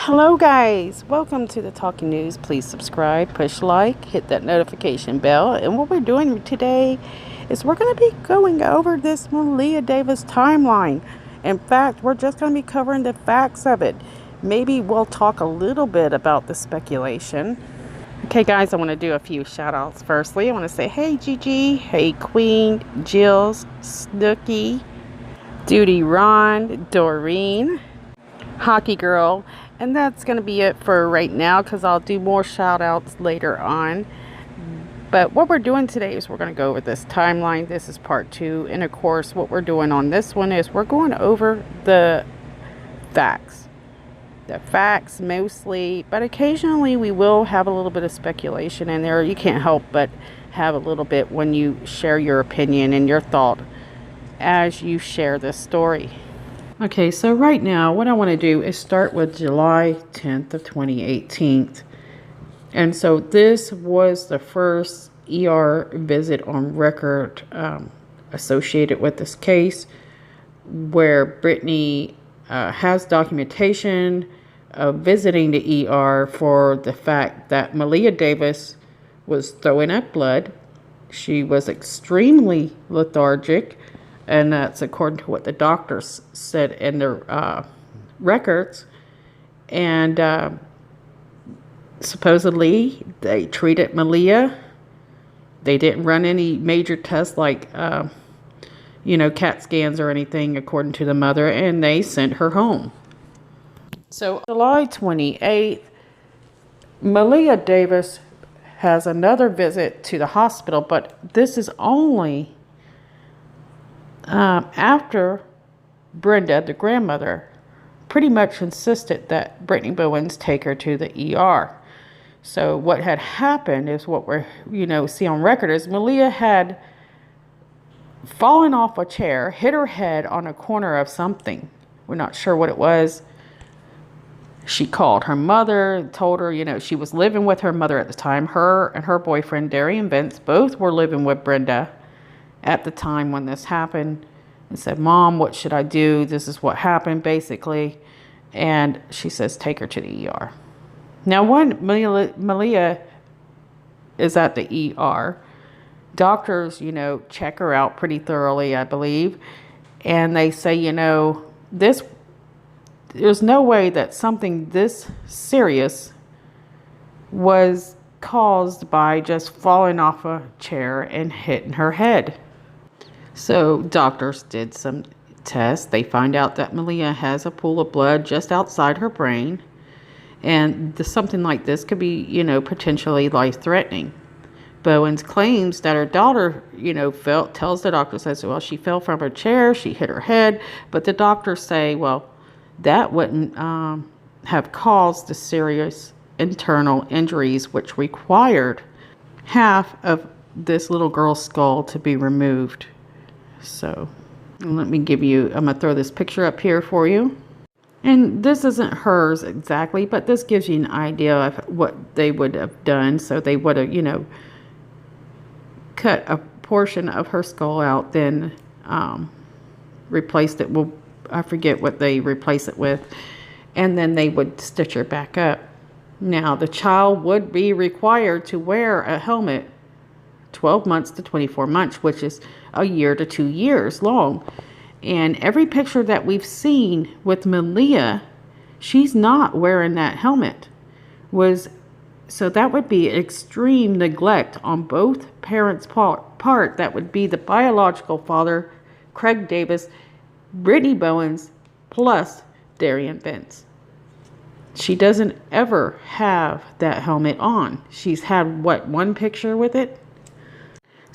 Hello guys, welcome to the Talking News. Please subscribe, push like, hit that notification bell. And what we're doing today is we're going to be going over this Maleah Davis timeline. In fact, we're just going to be covering the facts of it. Maybe we'll talk a little bit about the speculation. Okay guys, I want to do a few shout outs. Firstly, I want to say hey Gigi, hey Queen, Jills, Snooky, Duty Ron, Doreen, Hockey Girl. And that's going to be it for right now, because I'll do more shout outs later on. But what we're doing today is we're going to go over this timeline. This is part 2. And of course, what we're doing on this one is we're going over the facts. The facts mostly, but occasionally we will have a little bit of speculation in there. You can't help but have a little bit when you share your opinion and your thought as you share this story. Okay, so right now what I want to do is start with July 10th of 2018. And so this was the first ER visit on record associated with this case, where Brittany has documentation of visiting the ER for the fact that Maleah Davis was throwing up blood. She was extremely lethargic. And that's according to what the doctors said in their records. And supposedly they treated Maleah. They didn't run any major tests like, CAT scans or anything, according to the mother. And they sent her home. So July 28th, Maleah Davis has another visit to the hospital. But this is only after Brenda, the grandmother, pretty much insisted that Brittany Bowens take her to the ER. So what had happened is what we're, see on record is Maleah had fallen off a chair, hit her head on a corner of something. We're not sure what it was. She called her mother, told her, she was living with her mother at the time. Her and her boyfriend, Darian Vince, both were living with Brenda at the time when this happened, and said, "Mom, what should I do? This is what happened," basically. And she says, take her to the ER. Now, when Maleah is at the ER, doctors, check her out pretty thoroughly, I believe. And they say, there's no way that something this serious was caused by just falling off a chair and hitting her head. So doctors did some tests. They find out that Maleah has a pool of blood just outside her brain. And something like this could be, potentially life-threatening. Bowens claims that her daughter, tells the doctor, says, well, she fell from her chair, she hit her head. But the doctors say, well, that wouldn't have caused the serious internal injuries, which required half of this little girl's skull to be removed. So let me I'm going to throw this picture up here for you. And this isn't hers exactly, but this gives you an idea of what they would have done. So they would have, cut a portion of her skull out, then replaced it. Well, I forget what they replace it with. And then they would stitch her back up. Now, the child would be required to wear a helmet 12 months to 24 months, which is a year to 2 years long. And every picture that we've seen with Maleah, she's not wearing that helmet. So that would be extreme neglect on both parents' part. That would be the biological father, Craig Davis, Brittany Bowens, plus Darian Vince. She doesn't ever have that helmet on. She's had, one picture with it?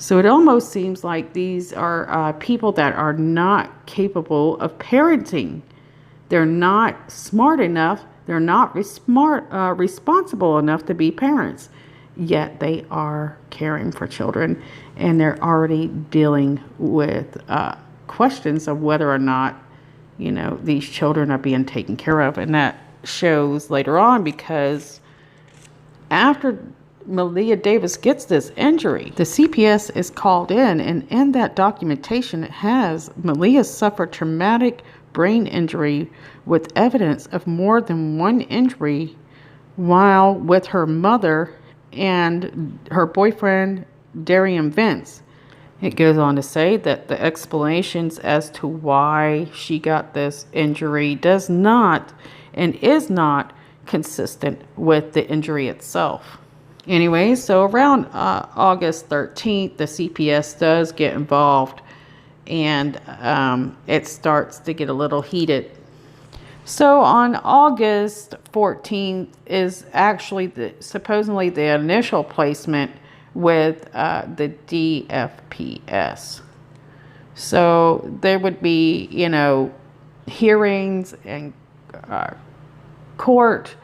So it almost seems like these are people that are not capable of parenting. They're not smart enough. They're not responsible enough to be parents. Yet they are caring for children. And they're already dealing with questions of whether or not, these children are being taken care of. And that shows later on, because after Maleah Davis gets this injury, the CPS is called in, and in that documentation it has Maleah suffered traumatic brain injury with evidence of more than one injury while with her mother and her boyfriend, Darian Vince. It goes on to say that the explanations as to why she got this injury does not and is not consistent with the injury itself. Anyway, so around August 13th, the CPS does get involved, and it starts to get a little heated. So on August 14th is actually supposedly the initial placement with the DFPS. So there would be, hearings and court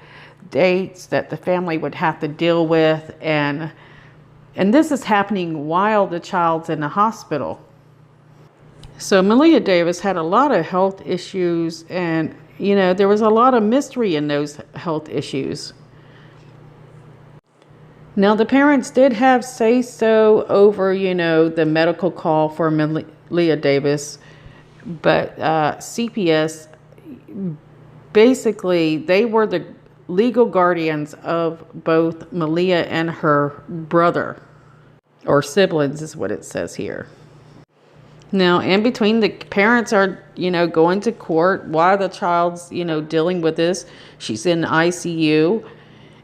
dates that the family would have to deal with, and this is happening while the child's in the hospital. So Maleah Davis had a lot of health issues, and there was a lot of mystery in those health issues. Now, the parents did have say-so over, the medical call for Maleah Davis, but CPS, basically, they were the legal guardians of both Maleah and her brother, or siblings is what it says here. Now, in between, the parents are, going to court while the child's, dealing with this. She's in ICU.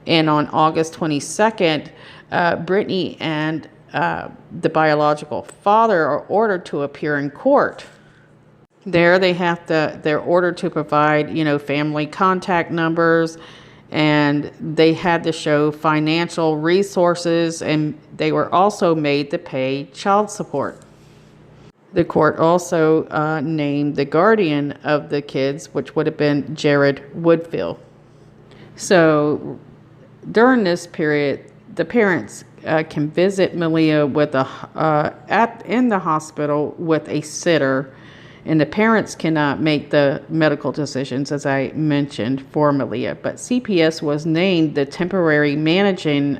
And on August 22nd, Brittany and the biological father are ordered to appear in court. There they're ordered to provide, family contact numbers, and they had to show financial resources, and they were also made to pay child support. The court also named the guardian of the kids, which would have been Jared Woodfield. So during this period, the parents can visit Maleah with in the hospital with a sitter, and the parents cannot make the medical decisions, as I mentioned, for Maleah. But CPS was named the temporary managing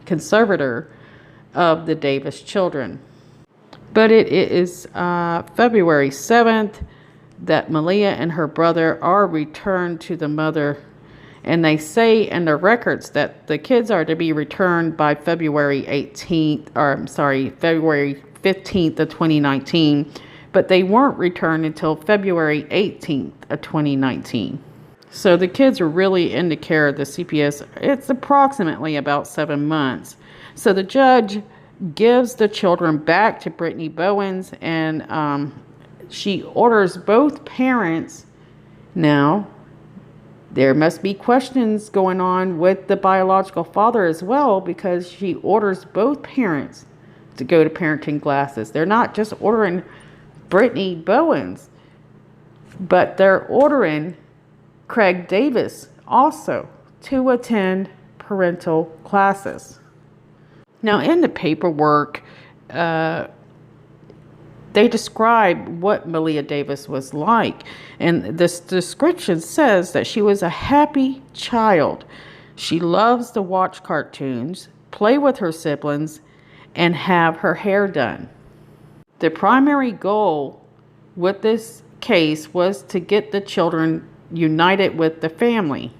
conservator of the Davis children. But it is February 7th that Maleah and her brother are returned to the mother. And they say in the records that the kids are to be returned by February 15th of 2019. But they weren't returned until February 18th of 2019. So the kids are really in the care of the CPS. It's approximately about 7 months. So the judge gives the children back to Brittany Bowens, and she orders both parents. Now, there must be questions going on with the biological father as well, because she orders both parents to go to parenting classes. They're not just ordering Brittany Bowens, but they're ordering Craig Davis also to attend parental classes. Now, in the paperwork, they describe what Maleah Davis was like. And this description says that she was a happy child. She loves to watch cartoons, play with her siblings, and have her hair done. The primary goal with this case was to get the children united with the family.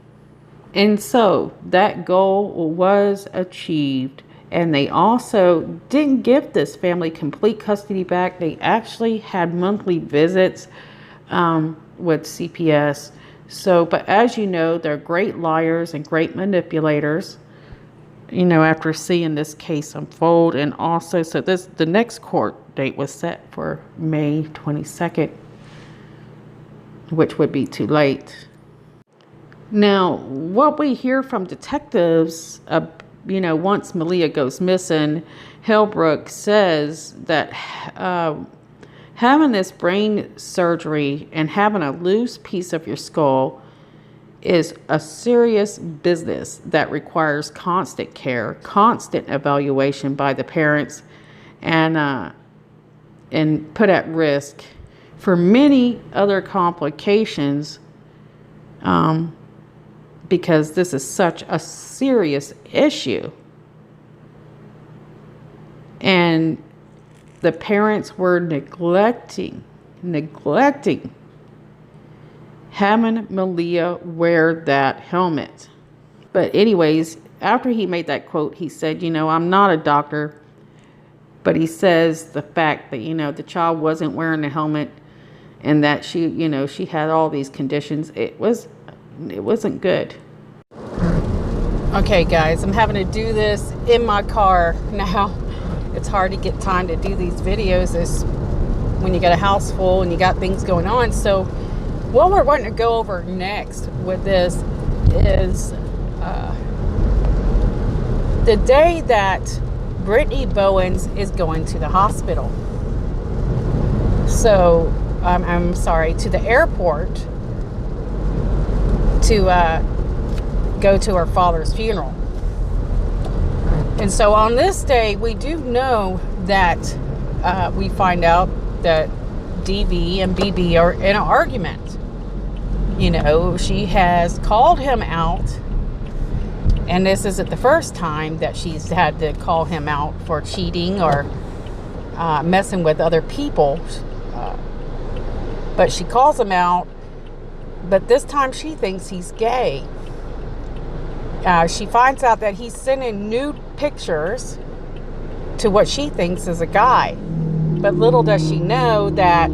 And so that goal was achieved. And they also didn't give this family complete custody back. They actually had monthly visits with CPS. So, but as you know, they're great liars and great manipulators, after seeing this case unfold. And also, so the next court date was set for May 22nd, which would be too late. Now, what we hear from detectives, once Maleah goes missing, Hellbrook says that having this brain surgery and having a loose piece of your skull is a serious business that requires constant care, constant evaluation by the parents, and put at risk for many other complications, because this is such a serious issue. And the parents were neglecting having Maleah wear that helmet. But anyways, after he made that quote, he said, I'm not a doctor, but he says the fact that, the child wasn't wearing the helmet and that she had all these conditions, it wasn't good. Okay, guys, I'm having to do this in my car now. It's hard to get time to do these videos when you got a house full and you got things going on. So what we're going to go over next with this is the day that Brittany Bowens is going to the hospital. So I'm sorry, to the airport to go to her father's funeral. And so on this day, we do know that we find out that DB and BB are in an argument. She has called him out, and this isn't the first time that she's had to call him out for cheating or messing with other people. But she calls him out, but this time she thinks he's gay. She finds out that he's sending nude pictures to what she thinks is a guy. But little does she know that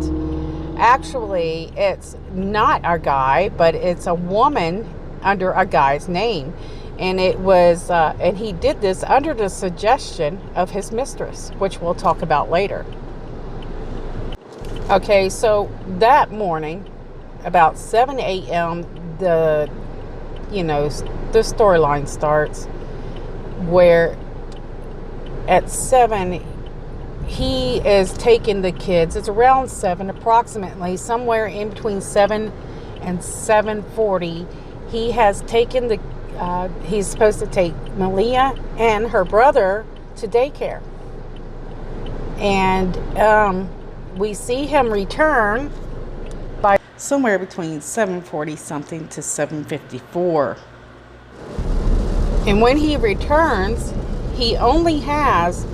actually it's not a guy, but it's a woman under a guy's name. And it was, and he did this under the suggestion of his mistress, which we'll talk about later. Okay, so that morning, about 7 a.m., the storyline starts where at 7 he is taking the kids. It's around 7 approximately, somewhere in between 7 and 7:40. He has taken he's supposed to take Maleah and her brother to daycare, and we see him return by somewhere between 7:40 something to 7:54. And when he returns, he only has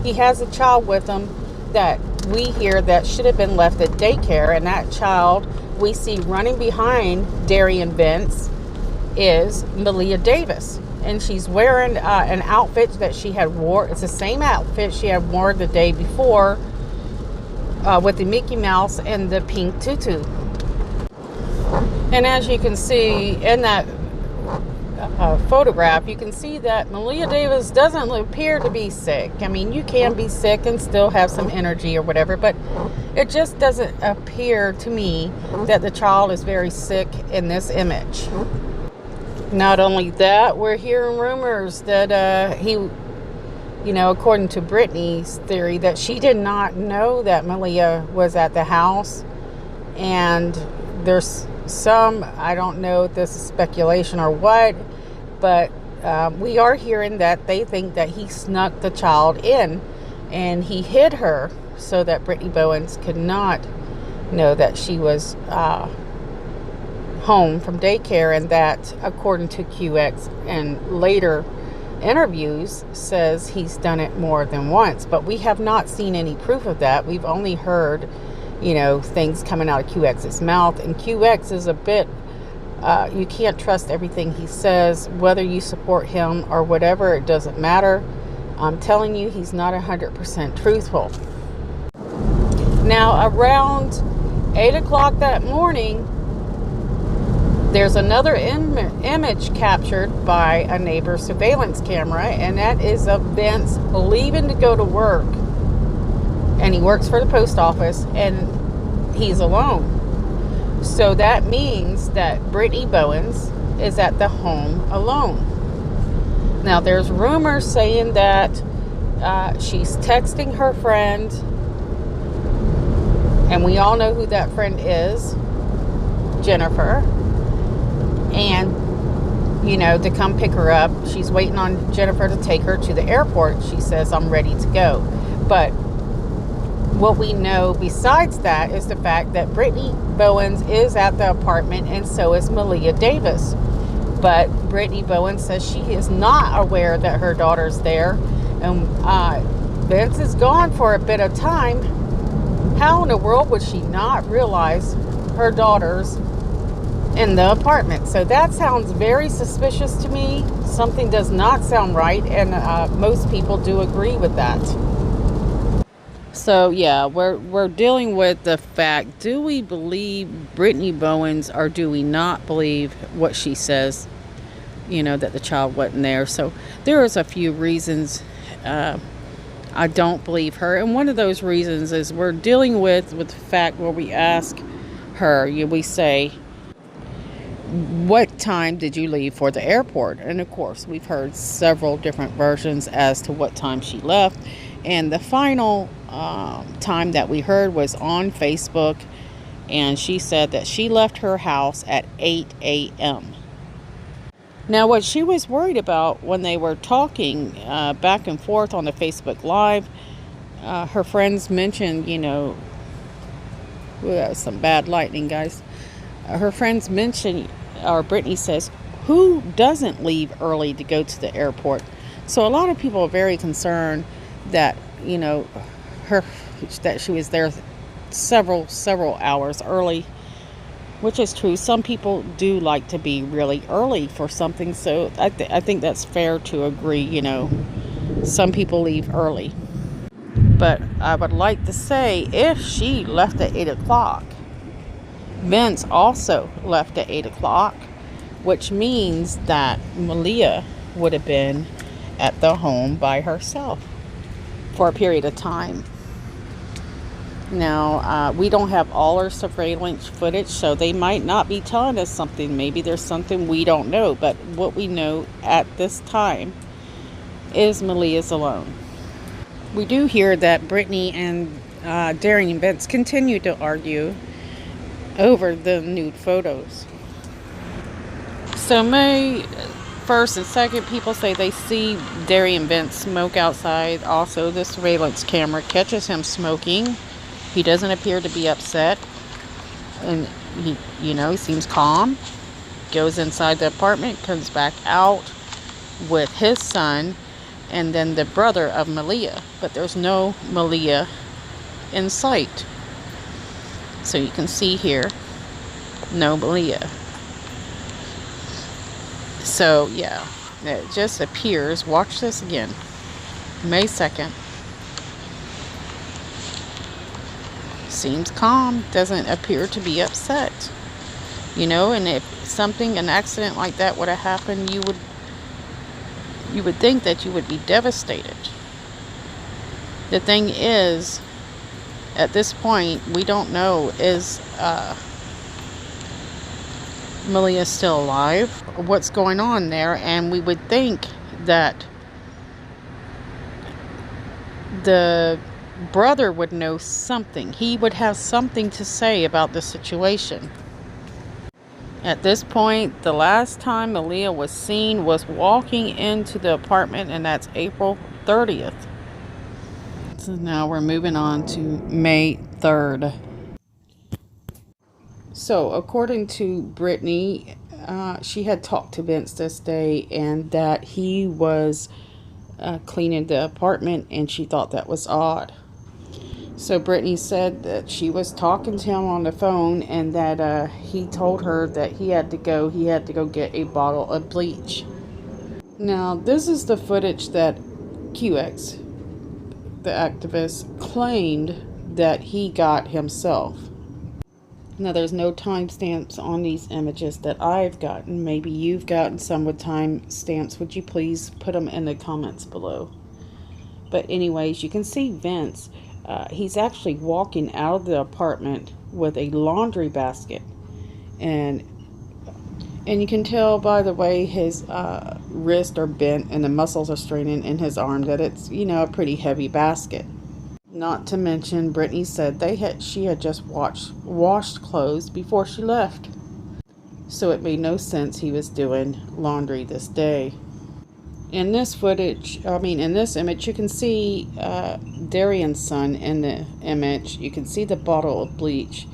he has a child with him that we hear that should have been left at daycare. And that child we see running behind Darian Vince is Maleah Davis. And she's wearing an outfit that she had wore. It's the same outfit she had worn the day before with the Mickey Mouse and the pink tutu. And as you can see in that photograph, you can see that Maleah Davis doesn't appear to be sick. I mean, you can be sick and still have some energy or whatever, but it just doesn't appear to me that the child is very sick in this image. Not only that, we're hearing rumors that he, according to Brittany's theory, that she did not know that Maleah was at the house. And there's some, I don't know if this is speculation or what, but we are hearing that they think that he snuck the child in and he hid her so that Brittany Bowens could not know that she was home from daycare, and that, according to QX and later interviews, says he's done it more than once. But we have not seen any proof of that. We've only heard things coming out of QX's mouth, and QX is a bit you can't trust everything he says, whether you support him or whatever. It doesn't matter. I'm telling you, he's not 100% truthful. Now, around 8 o'clock that morning, there's another image captured by a neighbor's surveillance camera, and that is of Vince leaving to go to work. And he works for the post office, and he's alone. So that means that Brittany Bowens is at the home alone. Now, there's rumors saying that she's texting her friend, and we all know who that friend is, Jennifer, and to come pick her up. She's waiting on Jennifer to take her to the airport. She says, "I'm ready to go." But what we know besides that is the fact that Brittany Bowens is at the apartment, and so is Maleah Davis. But Brittany Bowens says she is not aware that her daughter's there, and Vince is gone for a bit of time. How in the world would she not realize her daughter's in the apartment. So that sounds very suspicious to me. Something does not sound right, and most people do agree with that. So yeah, we're dealing with the fact: do we believe Brittany Bowens, or do we not believe what she says? You know, that the child wasn't there. So there is a few reasons I don't believe her, and one of those reasons is we're dealing with the fact where we ask her, we say, what time did you leave for the airport? And of course, we've heard several different versions as to what time she left. And the final time that we heard was on Facebook. And she said that she left her house at 8 a.m. Now, what she was worried about when they were talking back and forth on the Facebook Live, her friends mentioned, that was some bad lightning, guys. Her friends mentioned, or Brittany says, who doesn't leave early to go to the airport? So a lot of people are very concerned that, that she was there several hours early, which is true. Some people do like to be really early for something, so I think that's fair to agree. Some people leave early. But I would like to say, if she left at 8 o'clock, Vince also left at 8 o'clock, which means that Maleah would have been at the home by herself for a period of time. Now, we don't have all her surveillance footage, so they might not be telling us something. Maybe there's something we don't know, but what we know at this time is Maleah's alone. We do hear that Brittany and Darian Vince continue to argue over the nude photos. So May 1st and 2nd, people say they see Darian Vince smoke outside. Also, the surveillance camera catches him smoking. He doesn't appear to be upset, and he seems calm. Goes inside the apartment, comes back out with his son and then the brother of Maleah, but there's no Maleah in sight. So you can see here, no Maleah. So yeah, it just appears, watch this again, May 2nd. Seems calm, doesn't appear to be upset. And if an accident like that would have happened, you would think that you would be devastated. The thing is, at this point, we don't know, is Maleah still alive? What's going on there? And we would think that the brother would know something. He would have something to say about the situation. At this point, the last time Maleah was seen was walking into the apartment, and that's April 30th. So now we're moving on to May 3rd. So according to Brittany, she had talked to Vince this day, and that he was cleaning the apartment, and she thought that was odd. So Brittany said that she was talking to him on the phone, and that he told her that he had to go get a bottle of bleach. Now, this is the footage that QX, the activist, claimed that he got himself. Now, there's no timestamps on these images that I've gotten. Maybe you've gotten some with timestamps. Would you please put them in the comments below? But anyways, you can see Vince. He's actually walking out of the apartment with a laundry basket, and you can tell by the way his wrists are bent and the muscles are straining in his arm that it's a pretty heavy basket. Not to mention, Brittany said she had just washed clothes before she left, so it made no sense he was doing laundry this day. In this image, you can see Darian's son in the image. You can see the bottle of bleach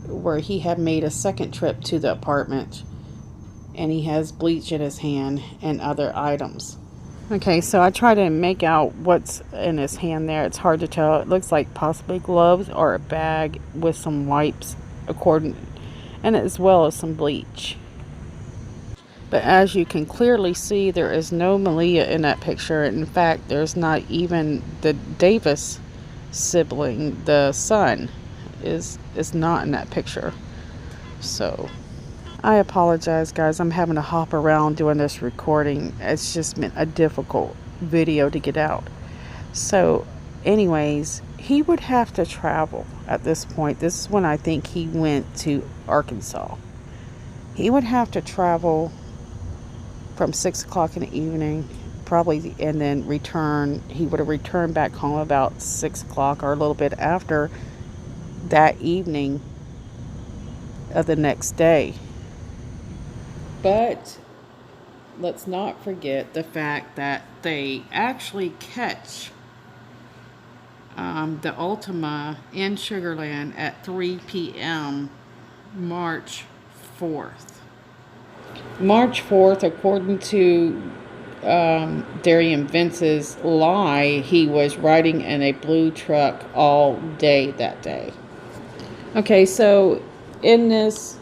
where he had made a second trip to the apartment, and he has bleach in his hand and other items. Okay, so I try to make out what's in his hand there. It's hard to tell. It looks like possibly gloves or a bag with some wipes, and as well as some bleach. But as you can clearly see, there is no Maleah in that picture. In fact, there's not even the Davis sibling, the son, is not in that picture. So I apologize, guys. I'm having to hop around doing this recording. It's just been a difficult video to get out. So anyways, he would have to travel at this point. This is when I think he went to Arkansas. He would have to travel from 6 o'clock in the evening, probably, and then return. He would have returned back home about 6 o'clock or a little bit after that evening of the next day. But let's not forget the fact that they actually catch the Ultima in Sugar Land at 3 p.m. March 4th. March 4th, according to Darian Vince's lie, he was riding in a blue truck all day that day. Okay, so in this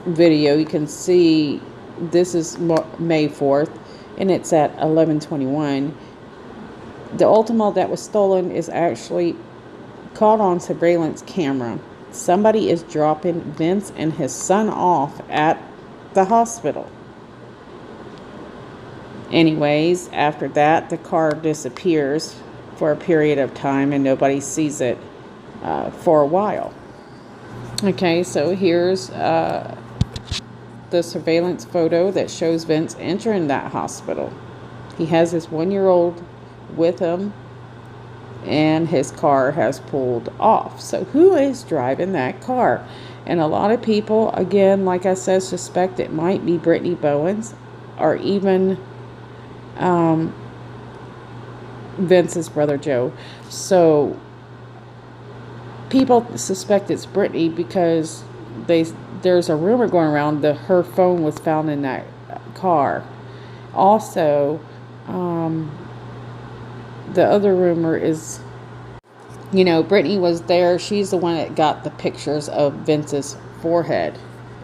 video, you can see this is May 4th, and it's at 11:21. The Ultima that was stolen is actually caught on surveillance camera. Somebody is dropping Vince and his son off at the hospital. Anyways, after that, the car disappears for a period of time and nobody sees it for a while. Okay, so here's the surveillance photo that shows Vince entering that hospital. He has his 1-year-old with him and his car has pulled off. So who is driving that car? And a lot of people, again, like I said, suspect it might be Brittany Bowens or even Vince's brother Joe. So people suspect it's Brittany because there's a rumor going around that her phone was found in that car. Also, the other rumor is, Brittany was there. She's the one that got the pictures of Vince's forehead,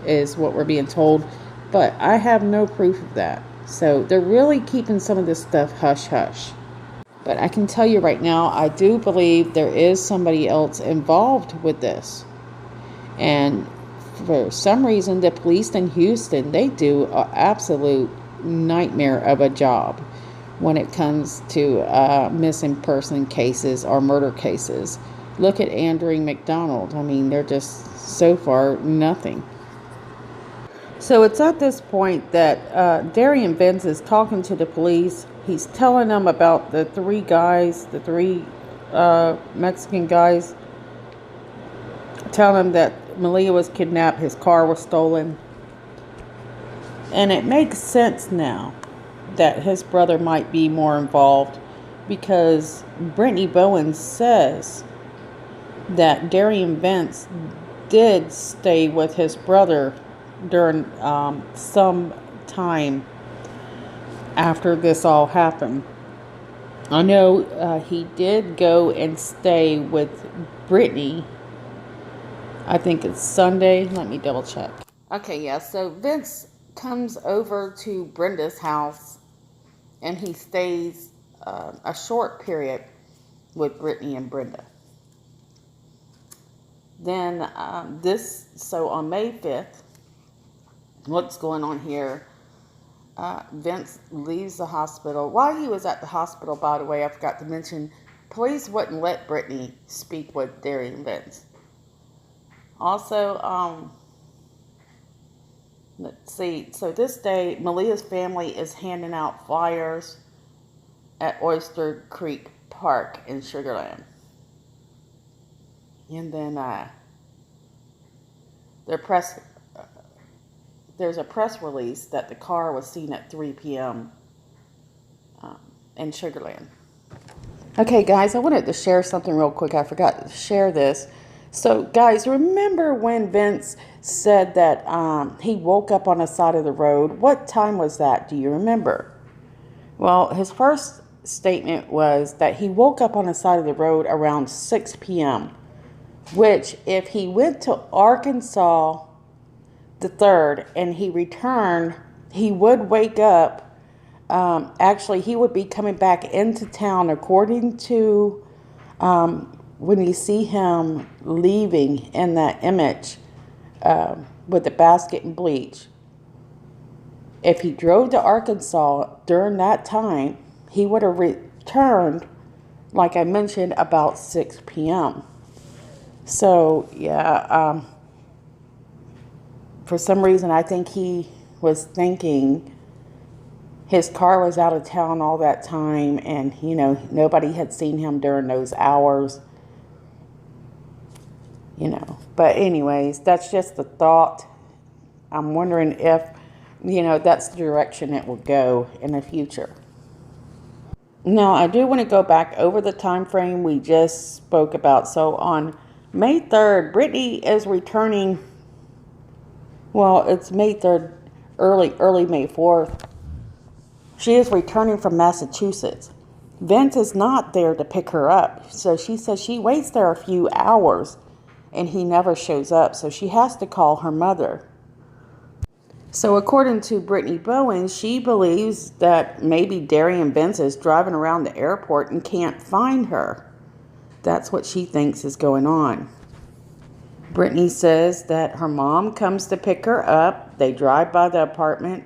is what we're being told. But I have no proof of that. So they're really keeping some of this stuff hush-hush. But I can tell you right now, I do believe there is somebody else involved with this. And for some reason, the police in Houston, they do an absolute nightmare of a job when it comes to missing person cases or murder cases. Look at Andrew McDonald. I mean, they're just so far nothing. So it's at this point that Darian Vince is talking to the police. He's telling them about the three Mexican guys, telling them that Maleah was kidnapped, his car was stolen. And it makes sense now that his brother might be more involved, because Brittany Bowens says that Darian Vince did stay with his brother during some time after this all happened. I know he did go and stay with Brittany. I think it's Sunday. Let me double check. Okay, yeah, so Vince comes over to Brenda's house and he stays a short period with Brittany and Brenda. Then so on May 5th, what's going on here, Vince leaves the hospital. While he was at the hospital, by the way, I forgot to mention, police wouldn't let Brittany speak with Darian Vince. Also, let's see, so this day, Maleah's family is handing out flyers at Oyster Creek Park in Sugar Land. And then there's a press release that the car was seen at 3 p.m. In Sugar Land. Okay, guys, I wanted to share something real quick. I forgot to share this. So, guys, remember when Vince said that he woke up on the side of the road? What time was that? Do you remember? Well, his first statement was that he woke up on the side of the road around 6 p.m., which, if he went to Arkansas the 3rd, and he returned, he would wake up. Actually, he would be coming back into town, according to when you see him leaving in that image with the basket and bleach. If he drove to Arkansas during that time, he would have returned, like I mentioned, about 6 p.m. So, yeah, for some reason, I think he was thinking his car was out of town all that time, and, you know, nobody had seen him during those hours, you know. But anyways, that's just the thought. I'm wondering if, you know, that's the direction it will go in the future. Now, I do want to go back over the time frame we just spoke about. So on May 3rd, Brittany is returning. Well, it's May 3rd, early May 4th. She is returning from Massachusetts. Vince is not there to pick her up. So she says she waits there a few hours and he never shows up. So she has to call her mother. So according to Brittany Bowen, she believes that maybe Darian Vince is driving around the airport and can't find her. That's what she thinks is going on. Brittany says that her mom comes to pick her up. They drive by the apartment.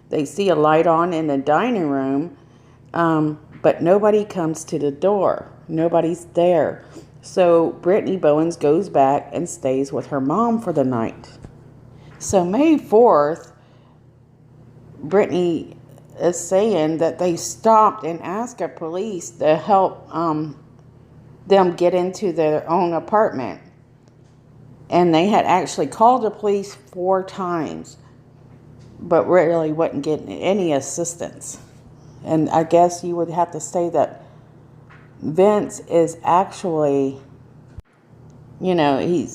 They see a light on in the dining room, but nobody comes to the door. Nobody's there. So Brittany Bowens goes back and stays with her mom for the night. So May 4th, Brittany is saying that they stopped and asked the police to help them get into their own apartment. And they had actually called the police 4 times, but really wasn't getting any assistance. And I guess you would have to say that Vince is actually, you know,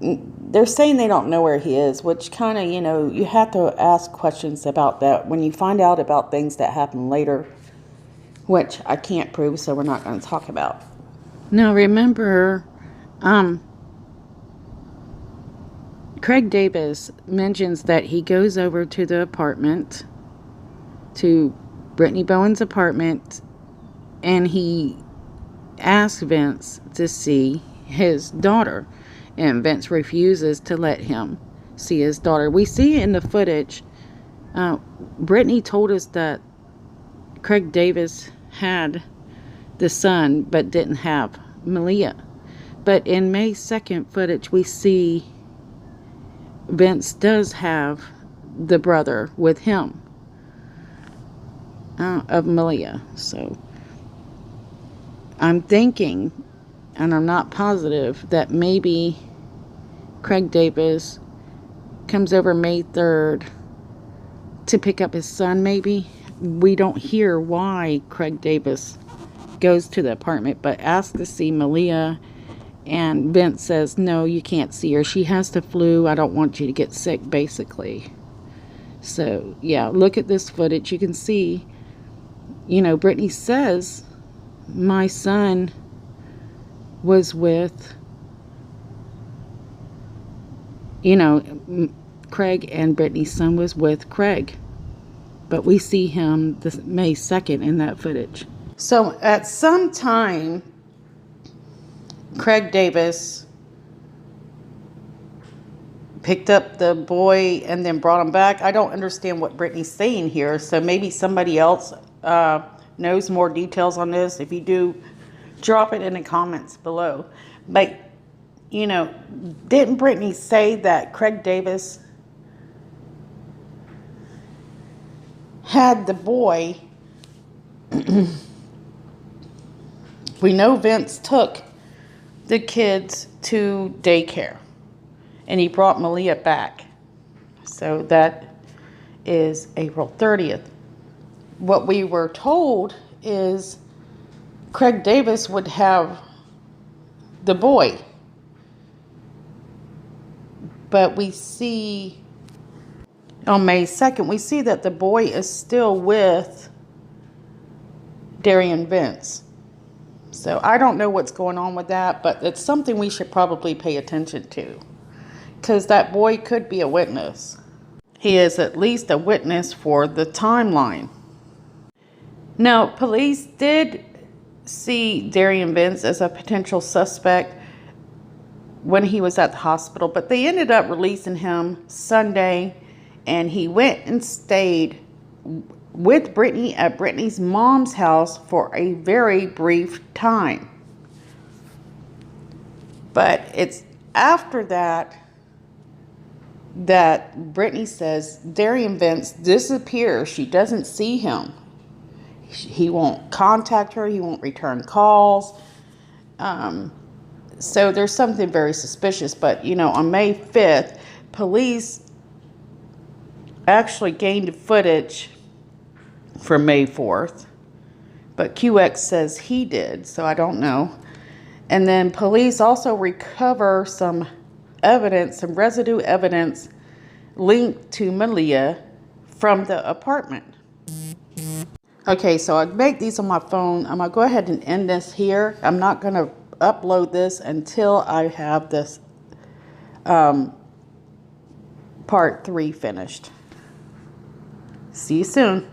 they're saying they don't know where he is, which kind of, you know, you have to ask questions about that when you find out about things that happen later, which I can't prove, so we're not going to talk about. Now, remember, Craig Davis mentions that he goes over to the apartment, to Brittany Bowen's apartment, and he asks Vince to see his daughter. And Vince refuses to let him see his daughter. We see in the footage, Brittany told us that Craig Davis had the son but didn't have Maleah. But in May 2nd footage, we see Vince does have the brother with him of Maleah. So I'm thinking, and I'm not positive, that maybe Craig Davis comes over May 3rd to pick up his son, maybe. We don't hear why Craig Davis goes to the apartment, but asks to see Maleah. And Vince says, no, you can't see her. She has the flu. I don't want you to get sick, basically. So, yeah, look at this footage. You can see, you know, Brittany says, my son was with, you know, Craig, and Brittany's son was with Craig. But we see him this May 2nd in that footage. So at some time, Craig Davis picked up the boy and then brought him back. I don't understand what Brittany's saying here, so maybe somebody else knows more details on this. If you do, drop it in the comments below. But, you know, didn't Brittany say that Craig Davis had the boy? We know Vince took the kids to daycare and he brought Maleah back. So that is April 30th. What we were told is Craig Davis would have the boy. But we see on May 2nd, we see that the boy is still with Darian Vince. So I don't know what's going on with that, but it's something we should probably pay attention to. because that boy could be a witness. He is at least a witness for the timeline. Now, police did see Darian Vince as a potential suspect when he was at the hospital, but they ended up releasing him Sunday, and he went and stayed with Brittany at Brittany's mom's house for a very brief time. But it's after that Brittany says Darian Vince disappears. She doesn't see him. He won't contact her. He won't return calls. So there's something very suspicious. But, you know, on May 5th, police actually gained footage for May 4th. But QX says he did, so I don't know. And then police also recover some evidence, some residue evidence linked to Maleah from the apartment. Okay, so I make these on my phone. I'm going to go ahead and end this here. I'm not going to upload this until I have this part 3 finished. See you soon.